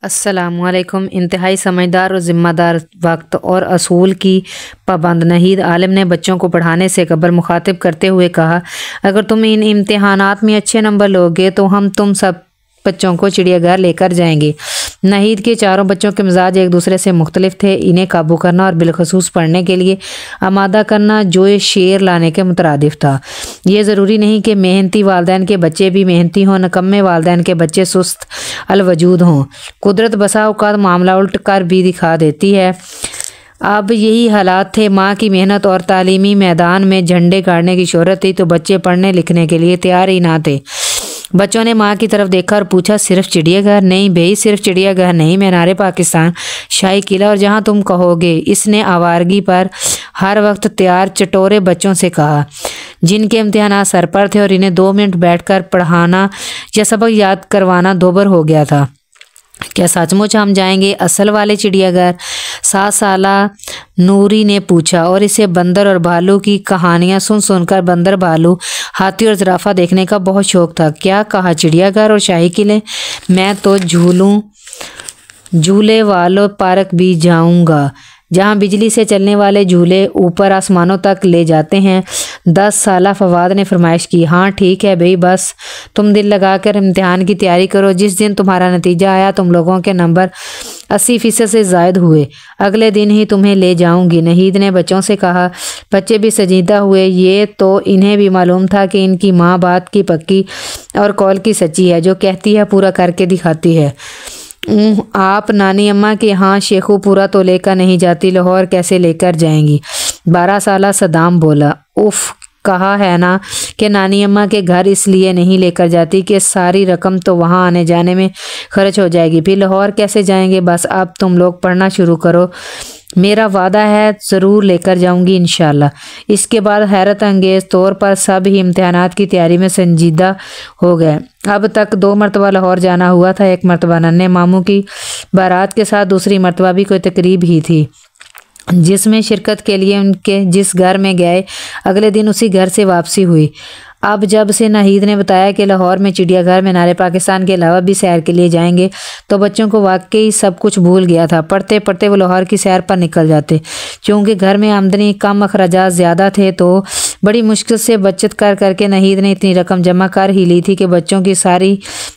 السلام علیکم۔ انتہائی سمجھدار اور ذمہ دار وقت اور اصول کی پابند نہید عالم نے بچوں کو پڑھانے سے قبل مخاطب کرتے ہوئے کہا، اگر تم ان امتحانات میں اچھے نمبر لوگے تو ہم تم سب بچوں کو چڑیا گھر لے کر جائیں گے۔ نہید کے چاروں بچوں کے مزاج ایک دوسرے سے مختلف تھے۔ انہیں قابو کرنا اور بالخصوص پڑھنے کے لیے آمادہ کرنا جو شعر لانے کے مترادف تھا۔ یہ ضروری نہیں کہ محنتی والدین کے بچے بھی محنتی ہوں، نکمے والدین کے بچے سست الوجود ہوں۔ قدرت بسا اوقات معاملہ الٹ کر بھی دکھا دیتی ہے۔ اب یہی حالات تھے۔ ماں کی محنت اور تعلیمی میدان میں جھنڈے گاڑنے کی شہرت تھی تو بچے پڑھنے لکھنے کے لیے تیار ہی نہ تھے۔ بچوں نے ماں کی طرف دیکھا اور پوچھا، صرف چڑیا گھر؟ نہیں بھئی، صرف چڑیا گھر نہیں، مینار پاکستان، شاہی قلعہ اور جہاں تم کہو گے۔ اس نے آوارگی پر ہر وقت تیار چٹورے بچوں سے کہا، جن کے امتحانات سر پر تھے اور انہیں 2 منٹ بیٹھ کر پڑھانا یا سبق یاد کروانا دوبر ہو گیا تھا۔ کیا سچ مچ ہم جائیں گے اصل والے چڑیا گھر؟ 7 سالہ نوری نے پوچھا، اور اسے بندر اور بھالو کی کہانیاں سن سن کر بندر، بھالو، ہاتھی اور زرافہ دیکھنے کا بہت شوق تھا۔ کیا کہا؟ چڑیا گھر اور شاہی قلعے؟ میں تو جھولے والوں پارک بھی جاؤں گا، جہاں بجلی سے چلنے والے جھولے اوپر آسمانوں تک لے جاتے ہیں۔ 10 سالہ فواد نے فرمائش کی۔ ہاں ٹھیک ہے بھئی، بس تم دل لگا کر امتحان کی تیاری کرو۔ جس دن تمہارا نتیجہ آیا تم لوگوں کے نمبر 80% سے زائد ہوئے، اگلے دن ہی تمہیں لے جاؤں گی، نہید نے بچوں سے کہا۔ بچے بھی سنجیدہ ہوئے۔ یہ تو انہیں بھی معلوم تھا کہ ان کی ماں بات کی پکی اور قول کی سچی ہے، جو کہتی ہے پورا کر کے دکھاتی ہے۔ آپ نانی اماں کے ہاں شیخو پورا تو لے کر نہیں جاتی، لاہور کیسے لے کر جائیں گی؟ 12 سالہ صدام بولا۔ اف، کہا ہے نا کہ نانی اماں کے گھر اس لیے نہیں لے کر جاتی کہ ساری رقم تو وہاں آنے جانے میں خرچ ہو جائے گی، پھر لاہور کیسے جائیں گے؟ بس اب تم لوگ پڑھنا شروع کرو، میرا وعدہ ہے ضرور لے کر جاؤں گی انشاءاللہ۔ اس کے بعد حیرت انگیز طور پر سب ہی امتحانات کی تیاری میں سنجیدہ ہو گئے۔ اب تک 2 مرتبہ لاہور جانا ہوا تھا، ایک مرتبہ ننھے ماموں کی بارات کے ساتھ، دوسری مرتبہ بھی کوئی تقریب ہی تھی جس میں شرکت کے لیے ان کے جس گھر میں گئے اگلے دن اسی گھر سے واپسی ہوئی۔ اب جب سے نہید نے بتایا کہ لاہور میں چڑیا گھر، مینار پاکستان کے علاوہ بھی سیر کے لیے جائیں گے تو بچوں کو واقعی سب کچھ بھول گیا تھا۔ پڑھتے پڑھتے وہ لاہور کی سیر پر نکل جاتے۔ چونکہ گھر میں آمدنی کم، اخراجات زیادہ تھے تو بڑی مشکل سے بچت کر کر کے نہید نے اتنی رقم جمع کر ہی لی تھی کہ بچوں کی ساری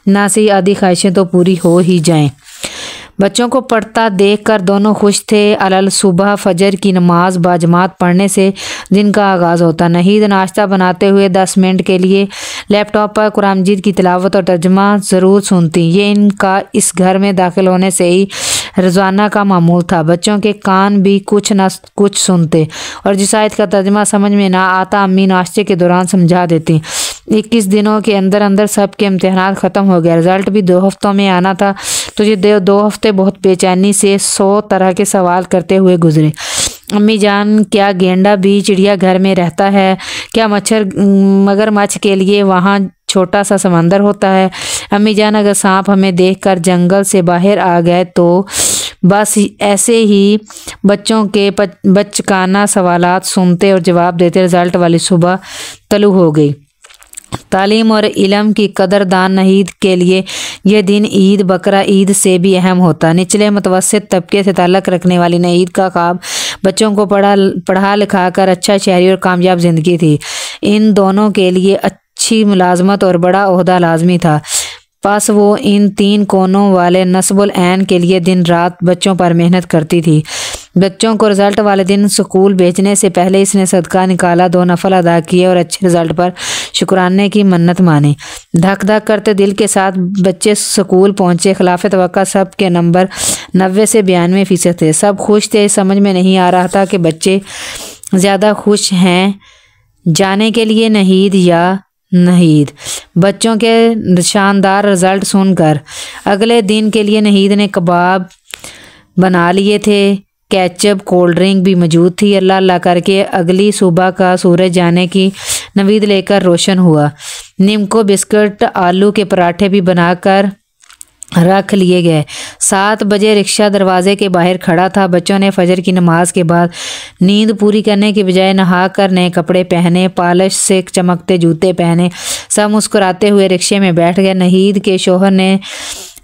ناسی آدھی خواہشیں تو پوری ہو ہی جائیں۔ بچوں کو پڑھتا دیکھ کر دونوں خوش تھے۔ صبح فجر کی نماز باجماعت پڑھنے سے دن کا آغاز ہوتا۔ نہید ناشتہ بناتے ہوئے 10 منٹ کے لیے لیپ ٹاپ پر قرآن مجید کی تلاوت اور ترجمہ ضرور سنتی۔ یہ ان کا اس گھر میں داخل ہونے سے ہی روزانہ کا معمول تھا۔ بچوں کے کان بھی کچھ نہ کچھ سنتے، اور جس آیت کا ترجمہ سمجھ میں نہ آتا امی ناشتے کے دوران سمجھا دیتی۔ 21 دنوں کے اندر اندر سب کے امتحانات ختم ہو گئے۔ رزلٹ بھی 2 ہفتوں میں آنا تھا تو یہ 2 ہفتے بہت بے چینی سے 100 طرح کے سوال کرتے ہوئے گزرے۔ امی جان، کیا گینڈا بھی چڑیا گھر میں رہتا ہے؟ کیا مگرمچھ کے لیے وہاں چھوٹا سا سمندر ہوتا ہے؟ امی جان، اگر سانپ ہمیں دیکھ کر جنگل سے باہر آ گئے تو؟ بس ایسے ہی بچوں کے بچکانہ سوالات سنتے اور جواب دیتے رزلٹ والی صبح طلوع ہو گئی۔ تعلیم اور علم کی قدردان نہید کے لیے یہ دن عید بقرہ عید سے بھی اہم ہوتا۔ نچلے متوسط طبقے سے تعلق رکھنے والی نہید کا خواب بچوں کو پڑھا لکھا کر اچھا شہری اور کامیاب زندگی تھی۔ ان دونوں کے لیے اچھی ملازمت اور بڑا عہدہ لازمی تھا۔ پس وہ ان 3 کونوں والے نصب العین کے لیے دن رات بچوں پر محنت کرتی تھی۔ بچوں کو رزلٹ والے دن سکول بھیجنے سے پہلے اس نے صدقہ نکالا، 2 نفل ادا کیے اور اچھے رزلٹ پر شکرانے کی منت مانی۔ دھک دھک کرتے دل کے ساتھ بچے سکول پہنچے۔ خلاف توقع سب کے نمبر 90 سے 92% تھے۔ سب خوش تھے۔ سمجھ میں نہیں آ رہا تھا کہ بچے زیادہ خوش ہیں جانے کے لیے نہید یا نہید۔ بچوں کے شاندار رزلٹ سن کر اگلے دن کے لیے نہید نے کباب بنا لیے تھے۔ کیچپ، کولڈ ڈرنک بھی موجود تھی۔ اللہ اللہ کر کے اگلی صبح کا سورج جانے کی نوید لے کر روشن ہوا۔ نمکو بسکٹ، آلو کے پراٹھے بھی بنا کر رکھ لیے گئے۔ 7 بجے رکشہ دروازے کے باہر کھڑا تھا۔ بچوں نے فجر کی نماز کے بعد نیند پوری کرنے کے بجائے نہا کر نئے کپڑے پہنے، پالش سے چمکتے جوتے پہنے، سب مسکراتے ہوئے رکشے میں بیٹھ گئے۔ نہید کے شوہر نے